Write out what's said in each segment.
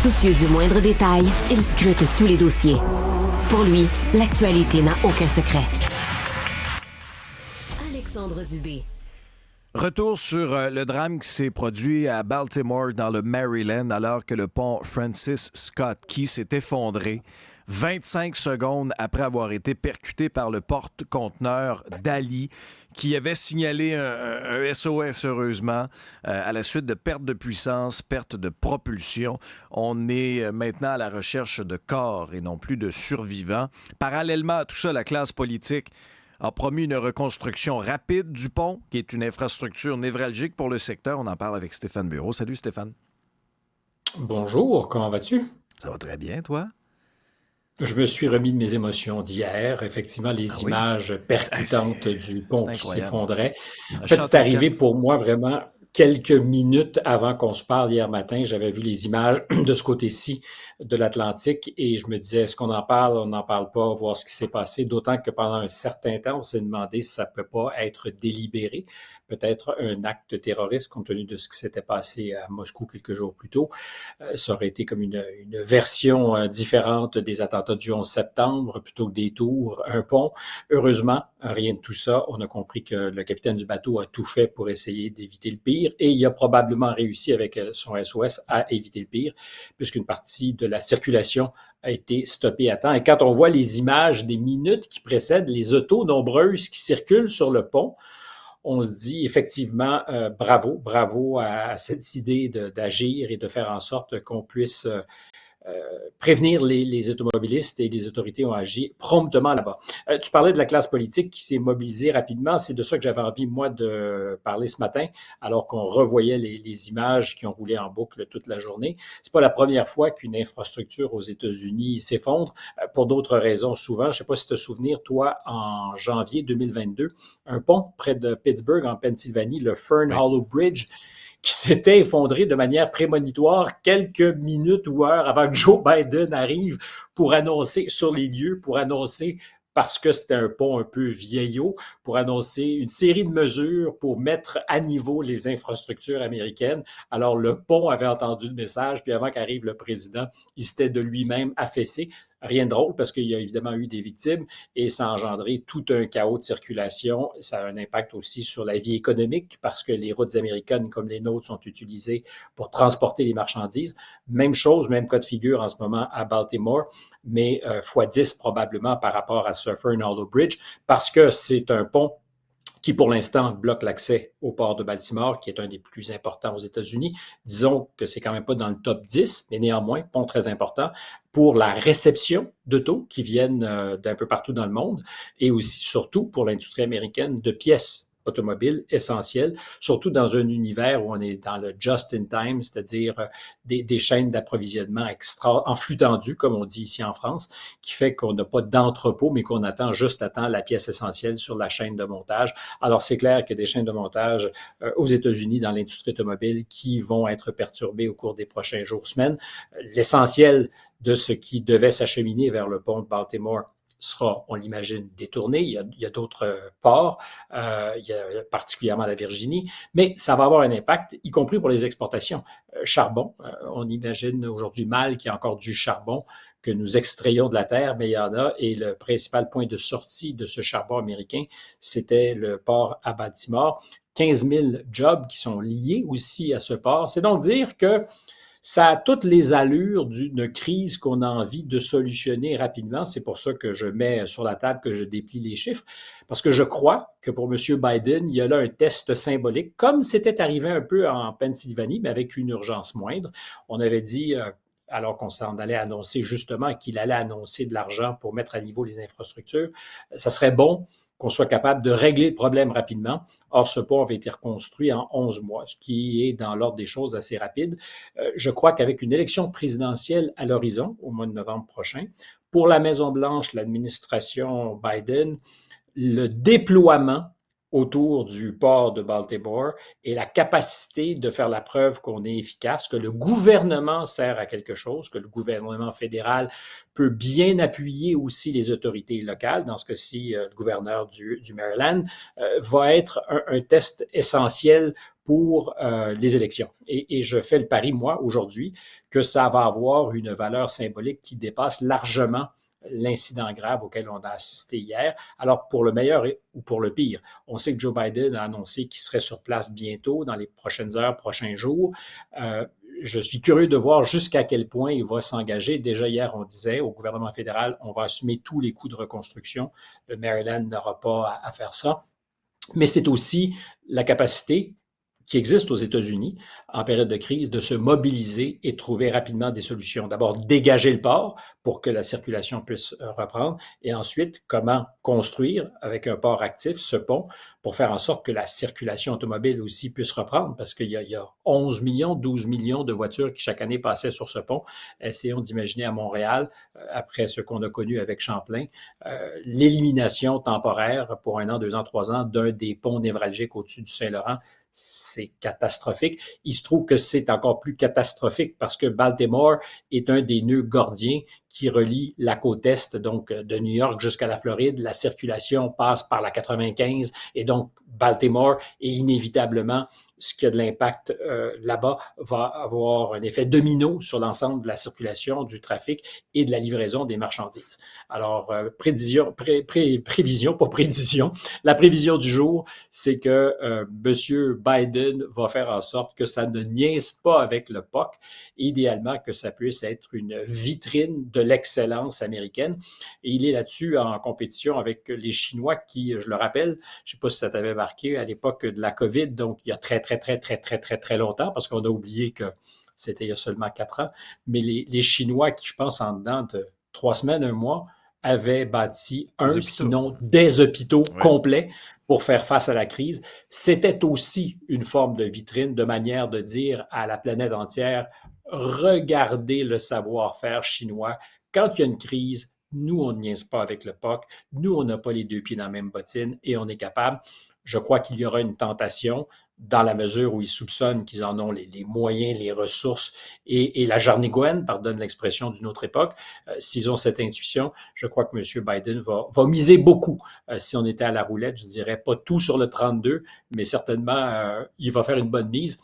Soucieux du moindre détail, il scrute tous les dossiers. Pour lui, l'actualité n'a aucun secret. Alexandre Dubé. Retour sur le drame qui s'est produit à Baltimore, dans le Maryland, alors que le pont Francis Scott Key s'est effondré 25 secondes après avoir été percuté par le porte-conteneur Dali, qui avait signalé un SOS, heureusement, à la suite de perte de puissance, perte de propulsion. On est maintenant à la recherche de corps et non plus de survivants. Parallèlement à tout ça, la classe politique a promis une reconstruction rapide du pont, qui est une infrastructure névralgique pour le secteur. On en parle avec Stéphane Bureau. Salut Stéphane. Bonjour, comment vas-tu? Ça va très bien, toi? Je me suis remis de mes émotions d'hier. Effectivement, les oui? images percutantes du pont qui s'effondrait. En fait, c'est arrivé pour moi vraiment quelques minutes avant qu'on se parle hier matin. J'avais vu les images de ce côté-ci de l'Atlantique et je me disais, est-ce qu'on en parle, on n'en parle pas, voir ce qui s'est passé. D'autant que pendant un certain temps, on s'est demandé si ça ne peut pas être délibéré, peut-être un acte terroriste compte tenu de ce qui s'était passé à Moscou quelques jours plus tôt. Ça aurait été comme une version différente des attentats du 11 septembre, plutôt que des tours, un pont. Heureusement, rien de tout ça. On a compris que le capitaine du bateau a tout fait pour essayer d'éviter le pire et il a probablement réussi avec son SOS à éviter le pire, puisqu'une partie de la circulation a été stoppée à temps. Et quand on voit les images des minutes qui précèdent les autos nombreuses qui circulent sur le pont, on se dit effectivement bravo à cette idée d'agir et de faire en sorte qu'on puisse prévenir les automobilistes et les autorités ont agi promptement là-bas. Tu parlais de la classe politique qui s'est mobilisée rapidement. C'est de ça que j'avais envie, moi, de parler ce matin, alors qu'on revoyait les images qui ont roulé en boucle toute la journée. C'est pas la première fois qu'une infrastructure aux États-Unis s'effondre, pour d'autres raisons souvent. Je ne sais pas si tu te souviens, toi, en janvier 2022, un pont près de Pittsburgh, en Pennsylvanie, le Fern Hollow Bridge, qui s'était effondré de manière prémonitoire quelques minutes ou heures avant que Joe Biden arrive pour annoncer sur les lieux, pour annoncer, parce que c'était un pont un peu vieillot, pour annoncer une série de mesures pour mettre à niveau les infrastructures américaines. Alors, le pont avait entendu le message, puis avant qu'arrive le président, il s'était de lui-même affaissé. Rien de drôle parce qu'il y a évidemment eu des victimes et ça a engendré tout un chaos de circulation. Ça a un impact aussi sur la vie économique parce que les routes américaines comme les nôtres sont utilisées pour transporter les marchandises. Même chose, même cas de figure en ce moment à Baltimore, mais x10 probablement par rapport à ce Fern Hollow Bridge parce que c'est un pont qui pour l'instant bloque l'accès au port de Baltimore, qui est un des plus importants aux États-Unis. Disons que c'est quand même pas dans le top 10, mais néanmoins, pont très important pour la réception d'autos qui viennent d'un peu partout dans le monde et aussi, surtout, pour l'industrie américaine de pièces automobiles essentielles, surtout dans un univers où on est dans le just-in-time, c'est-à-dire des chaînes d'approvisionnement en flux tendu, comme on dit ici en France, qui fait qu'on n'a pas d'entrepôt, mais qu'on attend juste à temps la pièce essentielle sur la chaîne de montage. Alors, c'est clair qu'il y a des chaînes de montage aux États-Unis dans l'industrie automobile qui vont être perturbées au cours des prochains jours, semaines. L'essentiel de ce qui devait s'acheminer vers le pont de Baltimore sera, on l'imagine, détourné. Il y a d'autres ports, il y a particulièrement la Virginie, mais ça va avoir un impact, y compris pour les exportations. Charbon, on imagine aujourd'hui mal qu'il y a encore du charbon que nous extrayons de la terre, mais il y en a, et le principal point de sortie de ce charbon américain, c'était le port à Baltimore. 15 000 jobs qui sont liés aussi à ce port. C'est donc dire que ça a toutes les allures d'une crise qu'on a envie de solutionner rapidement. C'est pour ça que je mets sur la table, que je déplie les chiffres, parce que je crois que pour M. Biden, il y a là un test symbolique, comme c'était arrivé un peu en Pennsylvanie, mais avec une urgence moindre. On avait dit, alors qu'on s'en allait annoncer justement qu'il allait annoncer de l'argent pour mettre à niveau les infrastructures, ça serait bon qu'on soit capable de régler le problème rapidement. Or, ce pont avait été reconstruit en 11 mois, ce qui est dans l'ordre des choses assez rapide. Je crois qu'avec une élection présidentielle à l'horizon, au mois de novembre prochain, pour la Maison-Blanche, l'administration Biden, le déploiement autour du port de Baltimore et la capacité de faire la preuve qu'on est efficace, que le gouvernement sert à quelque chose, que le gouvernement fédéral peut bien appuyer aussi les autorités locales, dans ce cas-ci, le gouverneur du Maryland, va être un test essentiel pour les élections. Et je fais le pari, moi, aujourd'hui, que ça va avoir une valeur symbolique qui dépasse largement l'incident grave auquel on a assisté hier. Alors, pour le meilleur ou pour le pire, on sait que Joe Biden a annoncé qu'il serait sur place bientôt, dans les prochaines heures, prochains jours. Je suis curieux de voir jusqu'à quel point il va s'engager. Déjà hier, on disait au gouvernement fédéral, on va assumer tous les coûts de reconstruction. Le Maryland n'aura pas à faire ça. Mais c'est aussi la capacité qui existe aux États-Unis en période de crise de se mobiliser et de trouver rapidement des solutions. D'abord, dégager le port pour que la circulation puisse reprendre et ensuite, comment construire avec un port actif ce pont pour faire en sorte que la circulation automobile aussi puisse reprendre parce qu'il y a 11 millions, 12 millions de voitures qui chaque année passaient sur ce pont. Essayons d'imaginer à Montréal, après ce qu'on a connu avec Champlain, l'élimination temporaire pour 1 an, 2 ans, 3 ans d'un des ponts névralgiques au-dessus du Saint-Laurent. C'est catastrophique. Il se trouve que c'est encore plus catastrophique parce que Baltimore est un des nœuds gordiens qui relie la côte est, donc de New York jusqu'à la Floride. La circulation passe par la 95 et donc Baltimore est inévitablement ce qui a de l'impact là-bas va avoir un effet domino sur l'ensemble de la circulation, du trafic et de la livraison des marchandises. Alors, prévision, pas prédiction. La prévision du jour, c'est que M. Biden va faire en sorte que ça ne niaise pas avec le POC, idéalement que ça puisse être une vitrine de l'excellence américaine. Et il est là-dessus en compétition avec les Chinois qui, je le rappelle, je ne sais pas si ça t'avait marqué, à l'époque de la COVID, donc il y a très longtemps, parce qu'on a oublié que c'était il y a seulement 4 ans, mais les Chinois qui, je pense, en dedans de 3 semaines, 1 mois, avaient bâti sinon des hôpitaux complets pour faire face à la crise. C'était aussi une forme de vitrine, de manière de dire à la planète entière, regardez le savoir-faire chinois. Quand il y a une crise, nous, on ne niaise pas avec le POC. Nous, on n'a pas les 2 pieds dans la même bottine et on est capable. Je crois qu'il y aura une tentation dans la mesure où ils soupçonnent qu'ils en ont les moyens, les ressources et la jarnigoine, pardonne l'expression d'une autre époque. S'ils ont cette intuition, je crois que M. Biden va miser beaucoup. Si on était à la roulette, je dirais pas tout sur le 32, mais certainement, il va faire une bonne mise.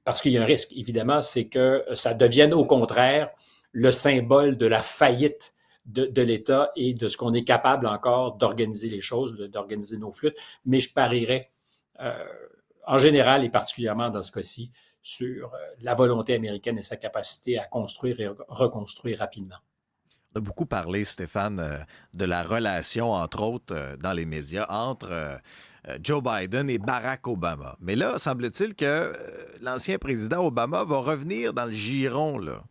Parce qu'il y a un risque, évidemment, c'est que ça devienne au contraire le symbole de la faillite de l'État et de ce qu'on est capable encore d'organiser les choses, d'organiser nos flûtes. Mais je parierais en général et particulièrement dans ce cas-ci, sur la volonté américaine et sa capacité à construire et reconstruire rapidement. On a beaucoup parlé, Stéphane, de la relation, entre autres, dans les médias, entre Joe Biden et Barack Obama. Mais là, semble-t-il que l'ancien président Obama va revenir dans le giron là,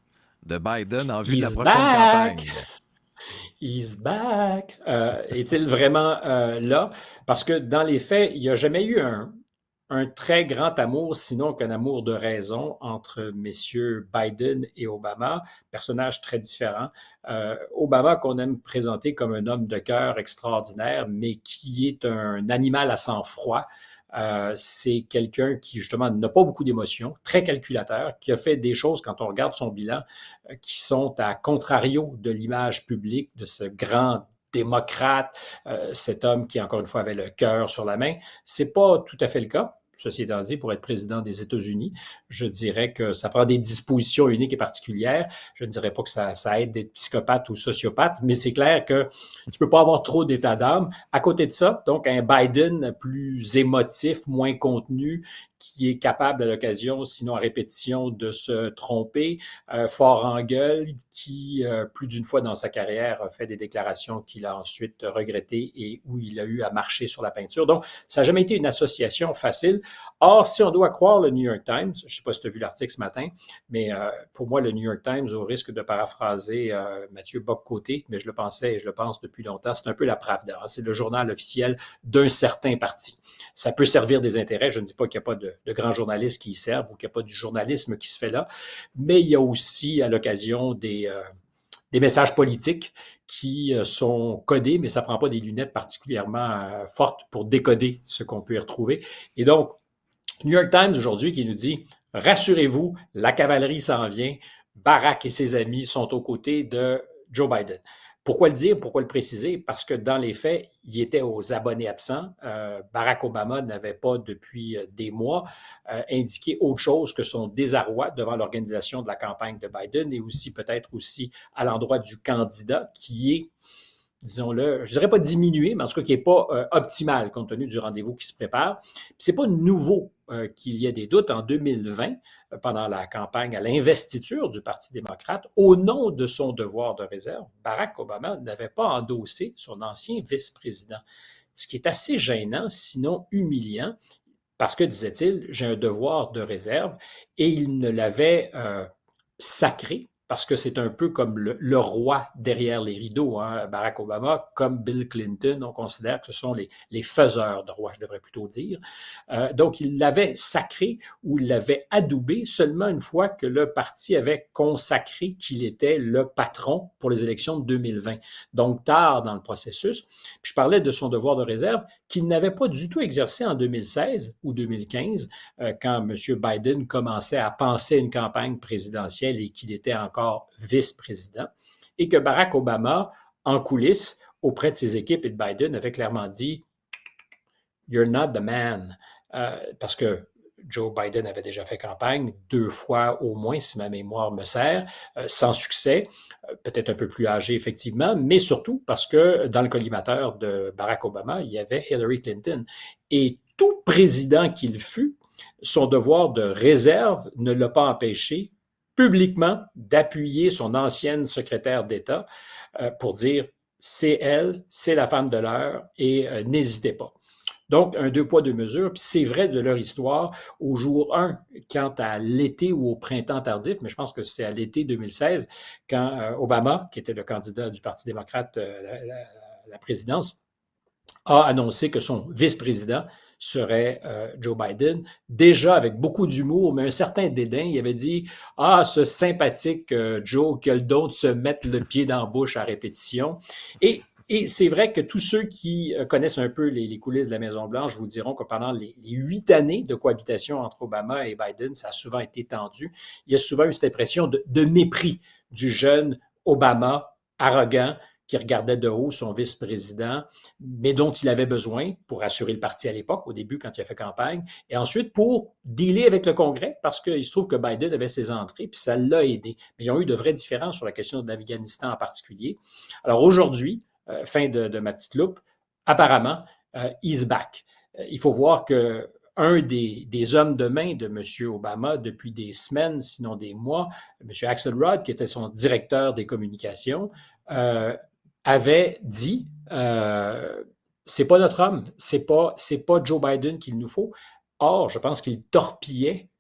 de Biden en vue de la prochaine campagne. He's back! Est-il vraiment là? Parce que dans les faits, il n'y a jamais eu un très grand amour, sinon qu'un amour de raison entre messieurs Biden et Obama, personnages très différents. Obama qu'on aime présenter comme un homme de cœur extraordinaire, mais qui est un animal à sang-froid. C'est quelqu'un qui, justement, n'a pas beaucoup d'émotions, très calculateur, qui a fait des choses, quand on regarde son bilan, qui sont à contrario de l'image publique de ce grand démocrate, cet homme qui, encore une fois, avait le cœur sur la main. C'est pas tout à fait le cas. Ceci étant dit, pour être président des États-Unis, je dirais que ça prend des dispositions uniques et particulières. Je ne dirais pas que ça aide d'être psychopathe ou sociopathe, mais c'est clair que tu peux pas avoir trop d'état d'âme. À côté de ça, donc un Biden plus émotif, moins contenu, qui est capable à l'occasion, sinon à répétition, de se tromper, fort en gueule, qui, plus d'une fois dans sa carrière, a fait des déclarations qu'il a ensuite regrettées et où il a eu à marcher sur la peinture. Donc, ça n'a jamais été une association facile. Or, si on doit croire le New York Times, je ne sais pas si tu as vu l'article ce matin, mais pour moi, le New York Times, au risque de paraphraser Mathieu Bock-Côté, mais je le pensais et je le pense depuis longtemps, c'est un peu la Pravda. C'est le journal officiel d'un certain parti. Ça peut servir des intérêts. Je ne dis pas qu'il n'y a pas de grands journalistes qui y servent ou qu'il n'y a pas du journalisme qui se fait là, mais il y a aussi à l'occasion des des messages politiques qui sont codés, mais ça ne prend pas des lunettes particulièrement fortes pour décoder ce qu'on peut y retrouver. Et donc, New York Times aujourd'hui qui nous dit « Rassurez-vous, la cavalerie s'en vient, Barack et ses amis sont aux côtés de Joe Biden ». Pourquoi le dire? Pourquoi le préciser? Parce que dans les faits, il était aux abonnés absents. Barack Obama n'avait pas, depuis des mois, indiqué autre chose que son désarroi devant l'organisation de la campagne de Biden et aussi peut-être aussi à l'endroit du candidat qui est, disons-le, je dirais pas diminué, mais en tout cas qui n'est pas optimal compte tenu du rendez-vous qui se prépare. Puis c'est pas nouveau qu'il y ait des doutes. En 2020, pendant la campagne à l'investiture du Parti démocrate, au nom de son devoir de réserve, Barack Obama n'avait pas endossé son ancien vice-président. Ce qui est assez gênant, sinon humiliant, parce que, disait-il, j'ai un devoir de réserve, et il ne l'avait sacré, parce que c'est un peu comme le roi derrière les rideaux, hein, Barack Obama, comme Bill Clinton, on considère que ce sont les faiseurs de rois, je devrais plutôt dire. Donc, il l'avait sacré ou il l'avait adoubé seulement une fois que le parti avait consacré qu'il était le patron pour les élections de 2020. Donc, tard dans le processus. Puis je parlais de son devoir de réserve qu'il n'avait pas du tout exercé en 2016 ou 2015, quand M. Biden commençait à penser à une campagne présidentielle et qu'il était encore vice-président, et que Barack Obama, en coulisses, auprès de ses équipes et de Biden, avait clairement dit « You're not the man », parce que Joe Biden avait déjà fait campagne 2 fois au moins, si ma mémoire me sert, sans succès, peut-être un peu plus âgé effectivement, mais surtout parce que dans le collimateur de Barack Obama, il y avait Hillary Clinton. Et tout président qu'il fut, son devoir de réserve ne l'a pas empêché publiquement d'appuyer son ancienne secrétaire d'État pour dire « c'est elle, c'est la femme de l'heure et n'hésitez pas ». Donc, un 2 poids, 2 mesures, puis c'est vrai de leur histoire au jour 1, quant à l'été ou au printemps tardif, mais je pense que c'est à l'été 2016, quand Obama, qui était le candidat du Parti démocrate à la présidence, a annoncé que son vice-président serait Joe Biden, déjà avec beaucoup d'humour, mais un certain dédain. Il avait dit « Ah, ce sympathique Joe qui a le don de se mettre le pied dans la bouche à répétition. » Et c'est vrai que tous ceux qui connaissent un peu les coulisses de la Maison-Blanche vous diront que pendant les 8 années de cohabitation entre Obama et Biden, ça a souvent été tendu. Il y a souvent eu cette impression de mépris du jeune Obama, arrogant, qui regardait de haut son vice-président, mais dont il avait besoin pour assurer le parti à l'époque, au début, quand il a fait campagne, et ensuite pour dealer avec le Congrès, parce qu'il se trouve que Biden avait ses entrées, puis ça l'a aidé. Mais ils ont eu de vraies différences sur la question de l'Afghanistan en particulier. Alors aujourd'hui, fin de ma petite loupe, apparemment, he's back. Il faut voir que un des hommes de main de M. Obama depuis des semaines, sinon des mois, M. Axelrod, qui était son directeur des communications, avait dit c'est pas notre homme, c'est pas Joe Biden qu'il nous faut. Or, je pense qu'il torpillait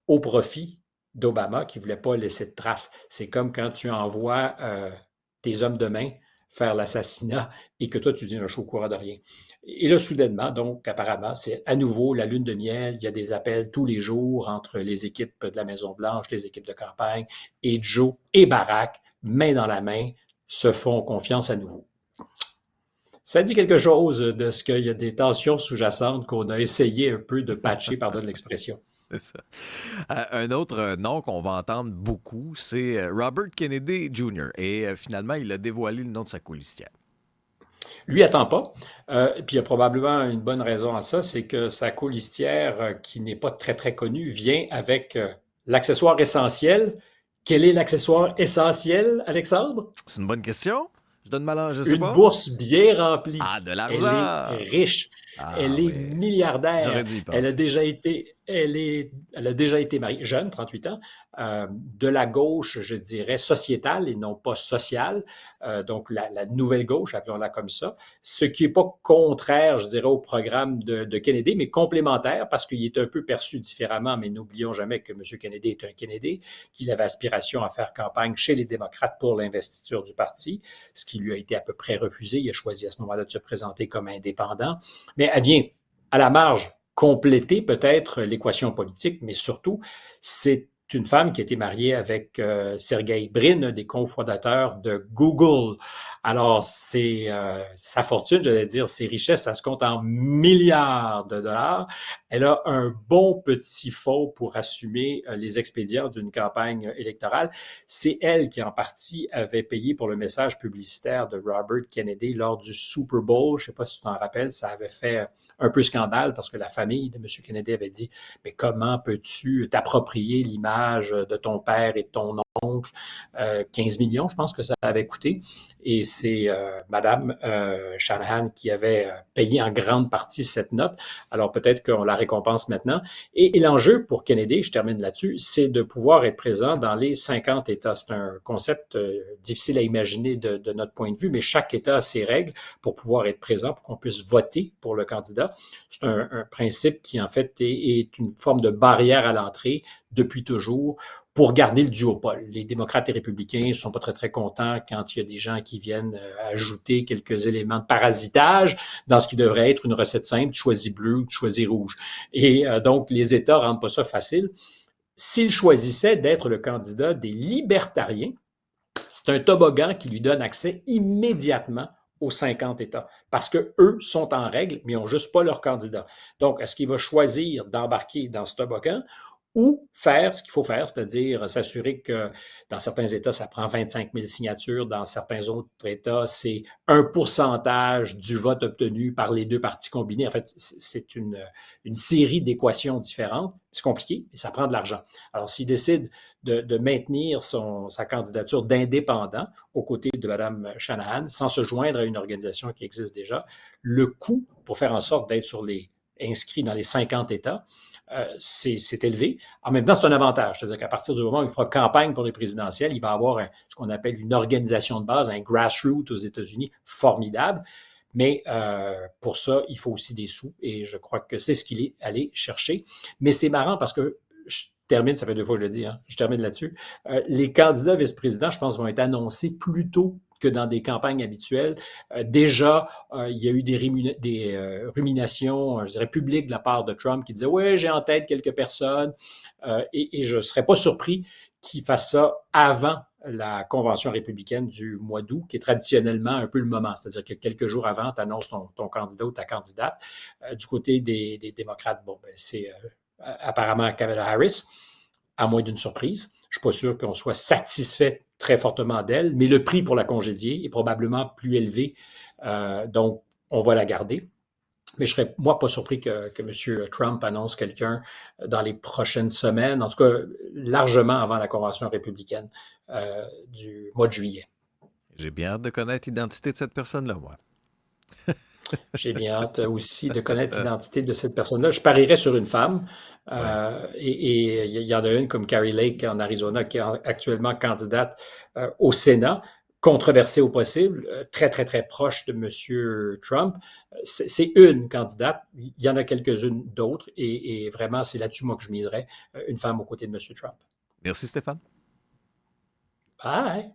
au profit d'Obama qui ne voulait pas laisser de traces. C'est comme quand tu envoies tes hommes de main faire l'assassinat et que toi, tu dis un chaud courant de rien. Et là, soudainement, donc, apparemment, c'est à nouveau la lune de miel. Il y a des appels tous les jours entre les équipes de la Maison-Blanche, les équipes de campagne, et Joe et Barack, main dans la main, se font confiance à nouveau. Ça dit quelque chose de ce qu'il y a des tensions sous-jacentes qu'on a essayé un peu de patcher, pardonne l'expression. C'est ça. Un autre nom qu'on va entendre beaucoup, c'est Robert Kennedy Jr. Et finalement, il a dévoilé le nom de sa colistière. Lui attend pas. Puis il y a probablement une bonne raison à ça, c'est que sa colistière, qui n'est pas très, très connue, vient avec l'accessoire essentiel. Quel est l'accessoire essentiel, Alexandre? C'est une bonne question. Je donne mal, je sais pas. Une bourse bien remplie. Ah, de l'argent. Elle est riche. Elle est milliardaire. J'aurais dû y penser. Elle a déjà été mariée, jeune, 38 ans, de la gauche, je dirais, sociétale et non pas sociale, donc la nouvelle gauche, appelons-la comme ça, ce qui n'est pas contraire, je dirais, au programme de Kennedy, mais complémentaire parce qu'il est un peu perçu différemment, mais n'oublions jamais que M. Kennedy est un Kennedy, qu'il avait aspiration à faire campagne chez les démocrates pour l'investiture du parti, ce qui lui a été à peu près refusé. Il a choisi à ce moment-là de se présenter comme indépendant, mais elle vient à la marge compléter peut-être l'équation politique, mais surtout, c'est une femme qui a été mariée avec Sergey Brin, un des cofondateurs de Google. Alors, sa fortune, j'allais dire, ses richesses, ça se compte en milliards de dollars. Elle a un bon petit fonds pour assumer les expédients d'une campagne électorale. C'est elle qui, en partie, avait payé pour le message publicitaire de Robert Kennedy lors du Super Bowl. Je ne sais pas si tu t'en rappelles, ça avait fait un peu scandale parce que la famille de M. Kennedy avait dit « Mais comment peux-tu t'approprier l'image de ton père et de ton oncle? 15 millions, je pense que ça avait coûté. » Et c'est Madame Shanahan qui avait payé en grande partie cette note. Alors peut-être qu'on la récompense maintenant. Et l'enjeu pour Kennedy, je termine là-dessus, c'est de pouvoir être présent dans les 50 États. C'est un concept difficile à imaginer de notre point de vue, mais chaque État a ses règles pour pouvoir être présent, pour qu'on puisse voter pour le candidat. C'est un principe qui, en fait, est une forme de barrière à l'entrée depuis toujours pour garder le duopole. Les démocrates et républicains ne sont pas très, très contents quand il y a des gens qui viennent ajouter quelques éléments de parasitage dans ce qui devrait être une recette simple, tu choisis bleu ou tu choisis rouge. Et donc, les États ne rendent pas ça facile. S'il choisissait d'être le candidat des libertariens, c'est un toboggan qui lui donne accès immédiatement aux 50 États, parce qu'eux sont en règle, mais ils n'ont juste pas leur candidat. Donc, est-ce qu'il va choisir d'embarquer dans ce toboggan ou faire ce qu'il faut faire, c'est-à-dire s'assurer que dans certains États, ça prend 25 000 signatures, dans certains autres États, c'est un pourcentage du vote obtenu par les deux partis combinés. En fait, c'est une série d'équations différentes. C'est compliqué et ça prend de l'argent. Alors, s'il décide de maintenir sa candidature d'indépendant aux côtés de Mme Shanahan, sans se joindre à une organisation qui existe déjà, le coût pour faire en sorte d'être inscrit dans les 50 États, c'est élevé. En même temps, c'est un avantage. C'est-à-dire qu'à partir du moment où il fera campagne pour les présidentielles, il va avoir ce qu'on appelle une organisation de base, un grassroots aux États-Unis formidable. Mais pour ça, il faut aussi des sous et je crois que c'est ce qu'il est allé chercher. Mais c'est marrant parce que je termine, ça fait 2 fois que je le dis, hein, je termine là-dessus. Les candidats vice-présidents, je pense, vont être annoncés plus tôt que dans des campagnes habituelles. Déjà, il y a eu des ruminations, je dirais, publiques de la part de Trump qui disait « Ouais, j'ai en tête quelques personnes et je ne serais pas surpris qu'il fasse ça avant la convention républicaine du mois d'août, qui est traditionnellement un peu le moment. C'est-à-dire que quelques jours avant, tu annonces ton candidat ou ta candidate. Du côté des démocrates, bon, ben, c'est apparemment Kamala Harris, à moins d'une surprise. Je ne suis pas sûr qu'on soit satisfait très fortement d'elle, mais le prix pour la congédier est probablement plus élevé. Donc, on va la garder. Mais je ne serais, moi, pas surpris que M. Trump annonce quelqu'un dans les prochaines semaines, en tout cas largement avant la convention républicaine du mois de juillet. J'ai bien hâte de connaître l'identité de cette personne-là, moi. J'ai bien hâte aussi de connaître l'identité de cette personne-là. Je parierais sur une femme. Et il y en a une comme Carrie Lake en Arizona qui est actuellement candidate au Sénat, controversée au possible, très, très, très proche de M. Trump. C'est une candidate. Il y en a quelques-unes d'autres. Et vraiment, c'est là-dessus, moi, que je miserais une femme aux côtés de M. Trump. Merci, Stéphane. Bye!